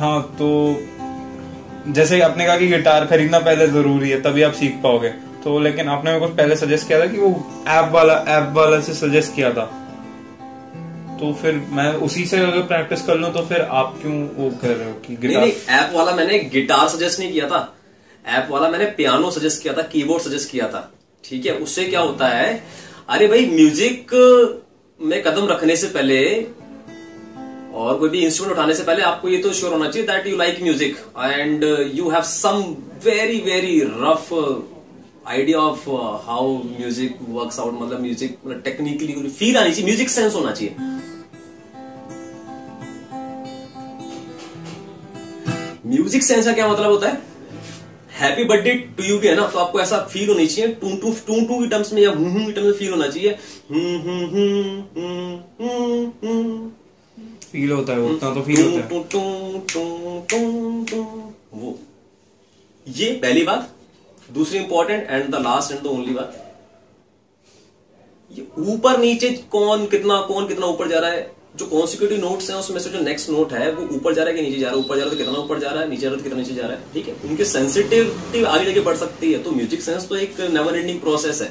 हाँ, तो जैसे आपने कहा कि गिटार खरीदना पहले जरूरी है तभी आप सीख पाओगे, तो लेकिन आपने मेरे को पहले सजेस्ट किया था कि वो ऐप वाला से सजेस्ट किया था, तो फिर मैं उसी से अगर प्रैक्टिस कर लूं तो फिर आप क्यों वो कर रहे हो कि गिटार? नहीं, ऐप वाला मैंने गिटार सजेस्ट नहीं किया था, ऐप वाला मैंने पियानो सजेस्ट किया था, कीबोर्ड सजेस्ट किया था। ठीक है, उससे क्या होता है, अरे भाई म्यूजिक में कदम रखने से पहले और कोई भी इंस्ट्रूमेंट उठाने से पहले आपको ये तो श्योर होना चाहिए that you like music and you have some very very rough idea of how music works out. मतलब म्यूजिक टेक्निकली फील आनी चाहिए, म्यूजिक सेंस होना चाहिए। म्यूजिक सेंस का क्या मतलब होता है, हैप्पी बर्थडे टू यू भी है ना, तो आपको ऐसा फील होनी चाहिए, टू टू की टर्म्स में या की टर्म्स में फील होना चाहिए। फील होता है, उतना तो फील होता है वो। ये पहली बात। दूसरी important and the last and the only बात, ये ऊपर नीचे कौन कितना ऊपर जा रहा है, जो कॉन्सिक्यूटिव नोट्स हैं उसमें से जो नेक्स्ट नोट है वो ऊपर जा रहा है कि नीचे जा रहा है, ऊपर जा रहा है तो कितना ऊपर जा रहा है, नीचे जा रहा है तो कितना नीचे जा रहा है। ठीक है, उनकी सेंसिटिविटी आगे जाके बढ़ सकती है। तो म्यूजिक सेंस तो एक नेवर एंडिंग प्रोसेस है।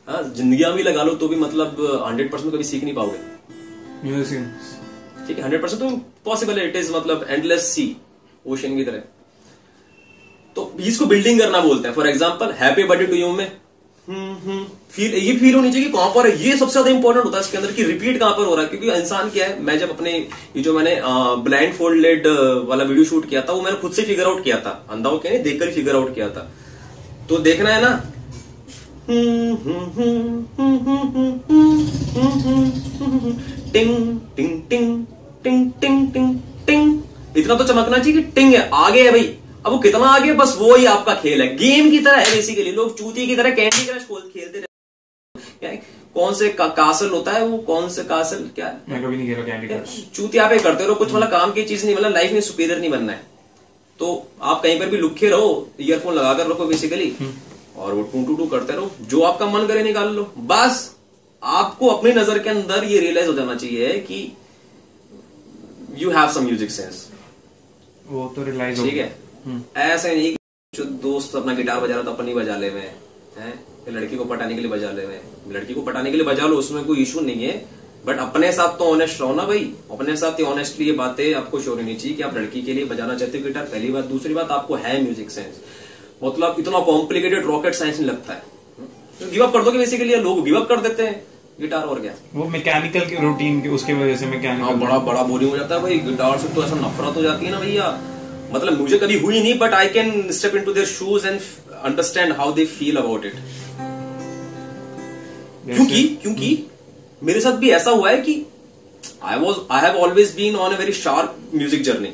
हाँ, जिंदगियां भी लगा लो तो भी मतलब 100% कभी सीख नहीं पाओगे म्यूजिक। ठीक है, 100% तो पॉसिबल है, इट इज मतलब एंडलेस सी, ओशन की तरह। तो इसको बिल्डिंग करना बोलते हैं। For example happy birthday to you में फील, ये फील होनी चाहिए कि कहां पर है, ये सबसे ज्यादा इंपॉर्टेंट होता है इसके अंदर कि रिपीट कहां पर हो रहा है। क्योंकि इंसान क्या है, मैं जब अपने ये जो मैंने ब्लाइंड फोल्डेड वाला वीडियो शूट किया था वो मैंने खुद से फिगर आउट किया था, अंधा क्या नहीं देखकर फिगर आउट किया था। तो देखना है ना, टिंग टिंग टिंग टिंग टिंग टिंग टिंग, इतना तो चमकना चाहिए कि टिंग है, आगे है भाई। अब वो कितना आगे, बस वो ही आपका खेल है, गेम की तरह है बेसिकली। लोग चूती की तरह कैंडी क्रश खेलते रहते हैं। कौन से कासल होता है वो, कौन से कासल क्या है, मैं कभी नहीं खेला कैंडी क्रश। चूती आप करते रहो, कुछ मतलब काम की चीज नहीं, मतलब लाइफ में सुपीरियर नहीं बनना है। तो आप कहीं पर भी लुखे रहो, ईयरफोन लगाकर रखो बेसिकली, और वो टू टू टू करते रहो, जो आपका मन करे निकाल लो। बस आपको अपनी नजर के अंदर ये रियलाइज हो जाना चाहिए कि you have some music sense. वो तो रियलाइज हो, ठीक है। ऐसे नहीं जो दोस्त अपना गिटार बजा रहा था अपन नहीं बजा ले में है, लड़की को पटाने के लिए बजा ले में, लड़की को पटाने के लिए बजा लो, उसमें कोई इशू नहीं है। बट अपने साथ तो ऑनेस्ट रहो ना भाई, अपने साथ ही ऑनेस्टली ये बातें आपको श्योर होनी चाहिए कि आप लड़की के लिए बजाना चाहते हो गिटार, पहली बात। दूसरी बात, आपको है म्यूजिक सेंस, मतलब इतना कॉम्प्लिकेटेड रॉकेट साइंस नहीं लगता है। तो गिव अप कर दो कि बेसिकली लोग गिव अप कर देते हैं गिटार, और क्या वो मैकेनिकल की रूटीन की उसकी वजह से मैकेनिकल बड़ा बोरिंग हो जाता है भाई। गिटार से तो ऐसा नफरत हो जाती है ना भैया, मतलब मुझे कभी हुई नहीं, but I can step into their shoes and understand how they feel about it. क्योंकि मेरे साथ भी ऐसा हुआ है कि I have always been on a very sharp music journey.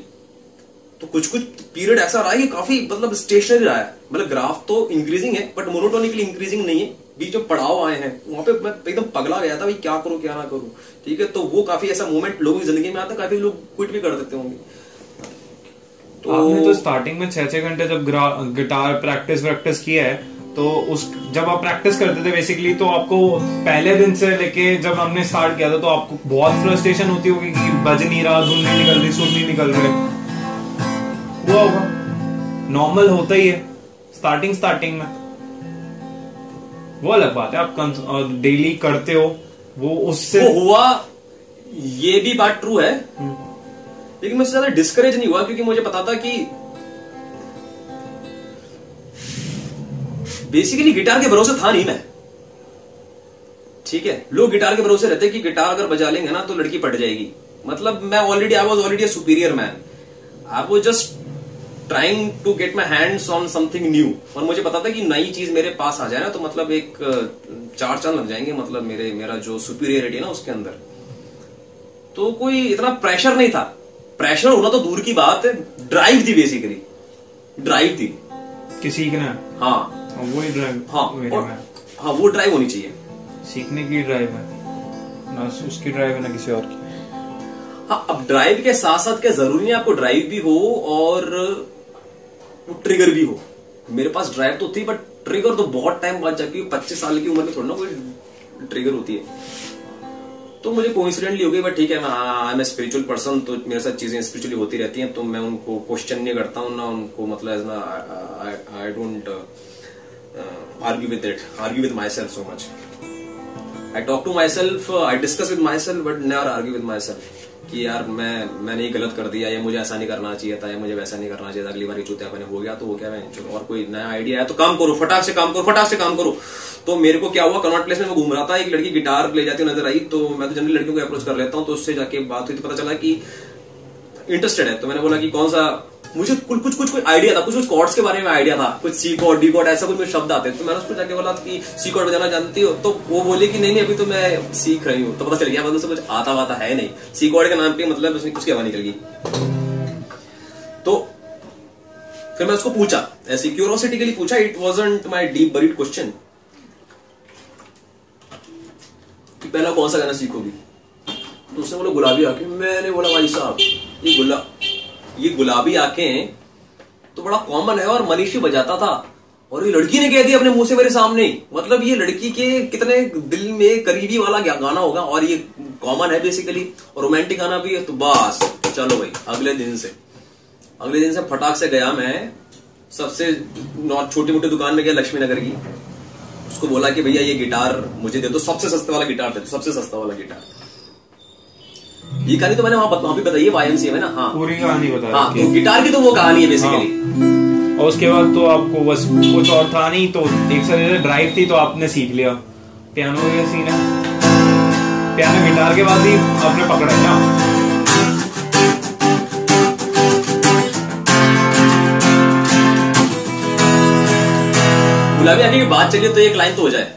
तो कुछ पीरियड ऐसा रहा है कि काफी मतलब स्टेशनरी रहा है, मतलब ग्राफ तो इंक्रीजिंग है बट मोनोटोनिकली इंक्रीजिंग नहीं है। बीच में पड़ाव आए हैं, वहां पे मैं एकदम पगला गया था भाई, क्या करूं क्या ना करूं। ठीक है, तो वो काफी ऐसा मोमेंट लोगों की जिंदगी में आता है, काफी लोग क्विट भी कर देते होंगे। तो आपने तो स्टार्टिंग में 6-6 घंटे जब गिटार प्रैक्टिस किया है, तो जब आप प्रैक्टिस करते थे बेसिकली, तो आपको पहले दिन से लेके जब हमने स्टार्ट किया था तो आपको बहुत फ्रस्ट्रेशन होती होगी कि बज नहीं रहा, धुन नहीं निकल रही, सुर नहीं निकल रहे। हुआ होगा, नॉर्मल होता ही है स्टार्टिंग में। वो अलग बात है, आप डेली करते हो, वो उससे वो हुआ, ये भी बात ट्रू है। लेकिन मैं ज्यादा डिस्करेज नहीं हुआ, क्योंकि मुझे पता था कि बेसिकली गिटार के भरोसे था नहीं मैं। ठीक है, लोग गिटार के भरोसे रहते कि गिटार अगर बजा लेंगे ना तो लड़की पट जाएगी। मतलब मैं I was already a superior man, I was just trying to get my hands on something new. और मुझे पता था कि नई चीज मेरे पास आ जाए ना तो मतलब एक 4 चांद लग जाएंगे, मतलब मेरा जो सुपीरियरिटी है ना उसके अंदर। तो कोई इतना प्रेशर नहीं था, प्रेशर होना तो दूर की बात है, ड्राइव थी बेसिकली, ड्राइव थी कि सीखना। हाँ वही ड्राइव, हाँ वो ड्राइव होनी चाहिए। सीखने की ड्राइव है ना, उसकी ड्राइव है ना किसी और की। हाँ, अब ड्राइव के साथ साथ क्या जरूरी नहीं आपको ड्राइव भी हो और ट्रिगर भी हो। मेरे पास ड्राइव तो थी बट ट्रिगर तो बहुत टाइम बाद जाके 25 साल की उम्र में थोड़ा ना कोई ट्रिगर होती है। तो मुझे कोइंसिडेंटली हो गई, बट ठीक है, मैं I am a spiritual person, तो मेरे साथ चीजें स्पिरिचुअली होती रहती हैं, तो मैं उनको क्वेश्चन नहीं करता हूँ, ना उनको मतलब I don't argue with myself so much. I talk to myself, I discuss with myself, but never argue with myself कि यार मैंने ये गलत कर दिया, या मुझे ऐसा नहीं करना चाहिए था, या मुझे वैसा नहीं करना चाहिए था, अगली बार चूतियापन हो गया तो हो गया, मैं और कोई नया आइडिया है तो काम करो, फटाक से काम करो, फटाक से काम करो। तो मेरे को क्या हुआ, कनॉट प्लेस में मैं घूम रहा था, एक लड़की गिटार ले जाती नजर आई, तो मैं तो जनरली लड़कियों को अप्रोच कर लेता हूँ, तो उससे जाके बात हुई तो पता चला कि इंटरेस्टेड है। तो मैंने बोला कि कौन सा, मुझे कुछ आइडिया था, कुछ कॉर्ड्स के बारे में आइडिया था, कुछ सी कॉर्ड डी कॉर्ड ऐसा कुछ शब्द आते, तो मैंने उसको जाके बोला कि सी कॉर्ड बजाना जानती हो, तो वो बोली कि नहीं अभी तो मैं सीख रही हूँ। तो पता चल गया मतलब कुछ आता वाता है नहीं, सी कॉर्ड के नाम पे मतलब उसकी हवा निकल गई। तो फिर मैं उसको पूछा, ऐसी क्यूरियोसिटी के लिए पूछा, it wasn't my deep buried question कि पहला कौन सा गाना सीखोगी, तो उसने बोला गुलाबी आंखें। मैंने बोला भाई साहब ये गुलाबी आंखें तो बड़ा कॉमन है और मनीषी बजाता था, और ये लड़की ने कह दिया अपने मुंह से मेरे सामने ही, मतलब ये लड़की के कितने दिल में करीबी वाला गाना होगा, और ये कॉमन है बेसिकली, और रोमांटिक गाना भी है। तो बस चलो भाई, अगले दिन से फटाक से गया मैं, सबसे छोटी मोटी दुकान में गया लक्ष्मी नगर की, उसको बोला कि भैया ये गिटार मुझे दे दो, सबसे सस्ते वाला गिटार दे दो, सबसे सस्ता वाला गिटार। ये कहानी तो मैंने वहां भी बताई है, YMCA में ना। हाँ, पूरी कहानी बता। हाँ, तो गिटार की तो वो कहानी है बेसिकली। हाँ। और उसके बाद तो आपको बस कुछ और था नहीं, तो एक साथ ड्राइव थी तो आपने सीख लिया। पियानो का सीन है, पियानो गिटार के बाद ही आपने पकड़ा है ना। गुलाबी आंखें की बात चलिए तो एक लाइन तो हो जाए,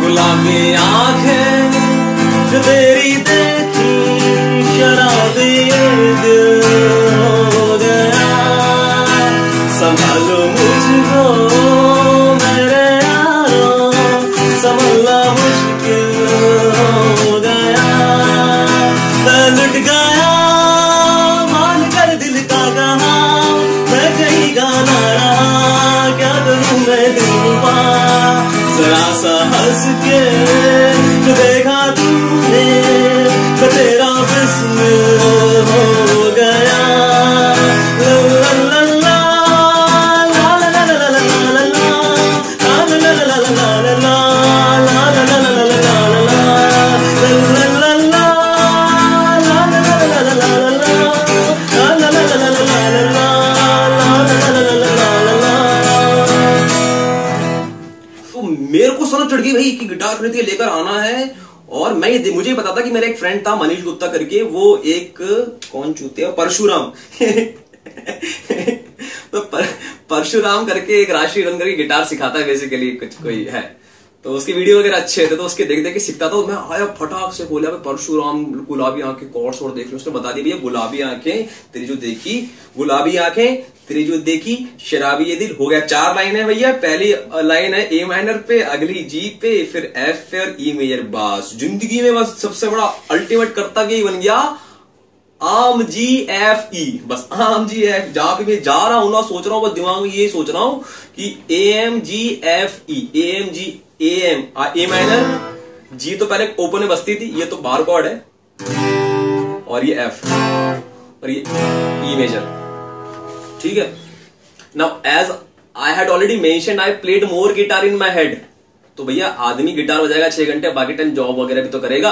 गुलाबी आंखें जो तेरी देखी शराबी दिल हो गया, संभालो मुझको मेरे यारों, संभालना मुश्किल हो गया, मैं लुट गया मान कर दिल का कहा, मैं कहीं गाना रहा, क्या करूं मैं दिलरुबा, जरा सा हंस के जो देखा तुमने, मैं तेरा बिस्मिल हो गया, ला ला ला ला ला ला ला ला ला ला मेरे को समझ चढ़ गई भाई कि गिटार खरीद लेकर आना है। और मुझे पता था कि मेरा एक फ्रेंड था मनीष गुप्ता करके, वो एक कौन चूते परशुराम तो परशुराम करके एक राष्ट्रीय रन करके गिटार सिखाता है बेसिकली, कुछ कोई है, तो उसकी वीडियो वगैरह अच्छे थे, तो उसके देख देख के सीखता था। मैं आया फटाक से बोला परशुराम गुलाबी आंखें कॉर्ड्स और देख लो। उसने बता दिया भैया गुलाबी आंखें तेरी जो देखी, गुलाबी आंखें तेरी जो देखी, शराबी ये दिल। हो गया 4 लाइन है भैया। पहली लाइन है ए माइनर पे, अगली जी पे, फिर एफ पे और ई मेजर। बस जिंदगी में बस सबसे बड़ा अल्टीमेट कर्तव्य ही बन गया आम जी एफ ई। बस आम जी एफ, जहां पे मैं जा रहा हूं ना सोच रहा हूं, बस दिमाग में ये सोच रहा हूं कि A M G F E, A M G A M, A minor G तो पहले ओपन में बसती थी, ये तो बार कॉर्ड है, और ये एफ और ये ई मेजर। ठीक है। Now as I had already mentioned, I played more guitar in my head. तो भैया आदमी गिटार बजाएगा 6 घंटे, बाकी टाइम जॉब वगैरह भी तो करेगा,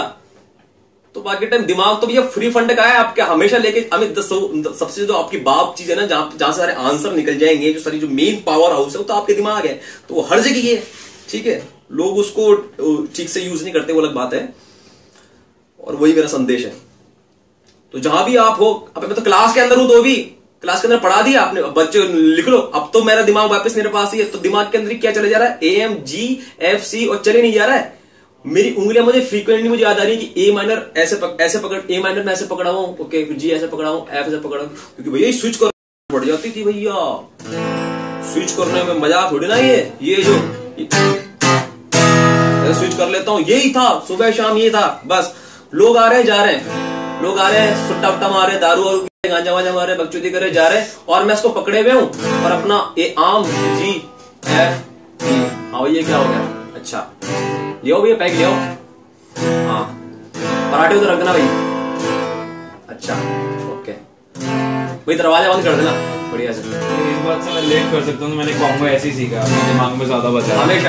तो बाकी टाइम दिमाग तो भैया फ्री फंड का है आपके, हमेशा लेके सबसे जो आपकी बाप चीज है ना, जहां से सारे आंसर निकल जाएंगे, जो सारी जो मेन पावर हाउस है वो तो आपके दिमाग है, तो वो हर जगह है। ठीक है, लोग उसको ठीक से यूज नहीं करते, वो अलग बात है, और वही मेरा संदेश है। तो जहां भी आप हो, अब मैं तो क्लास के अंदर हूं, तो भी क्लास के अंदर पढ़ा दिया आपने, बच्चे लिख लो। अब तो मेरा दिमाग वापस मेरे पास ही है, तो दिमाग के अंदर क्या चले जा रहा है, ए एम जी एफ सी, और चले नहीं जा रहा है। मेरी उंगलियां मुझे फ्रीक्वेंटली मुझे याद आ रही है कि ए माइनर ऐसे पकड़, ए माइनर में ऐसे पकड़ा हुआ हूं, ओके, फिर जी ऐसे पकड़ा हूं, एफ ऐसे पकड़ा हूं, क्योंकि भैया स्विच कर बढ़ जाती थी भैया, स्विच करने में मजाक थोड़ी ना। ये जो स्विच कर लेता हूं, यही था सुबह शाम, ये था बस। लोग आ रहे हैं जा रहे हैं, लोग आ रहे हैं सुट्टा उट्टा मार रहे, दारू और गांजा वांजा मारे, बकचोदी करे जा रहे हैं, और मैं इसको पकड़े हुए हूं और अपना ए आम जी एफ। हाँ ये क्या हो गया, अच्छा ले आओ भैया, पैक ले आओ। हाँ पराठे उधर रखना भाई। अच्छा ओके भाई, दरवाजा बंद कर देना बढ़िया से। इस बात से मैं लेट कर सकता हूँ, मैंने कॉम्बो ऐसे ही सीखा, अपने दिमाग में ज्यादा बचा हमेशा।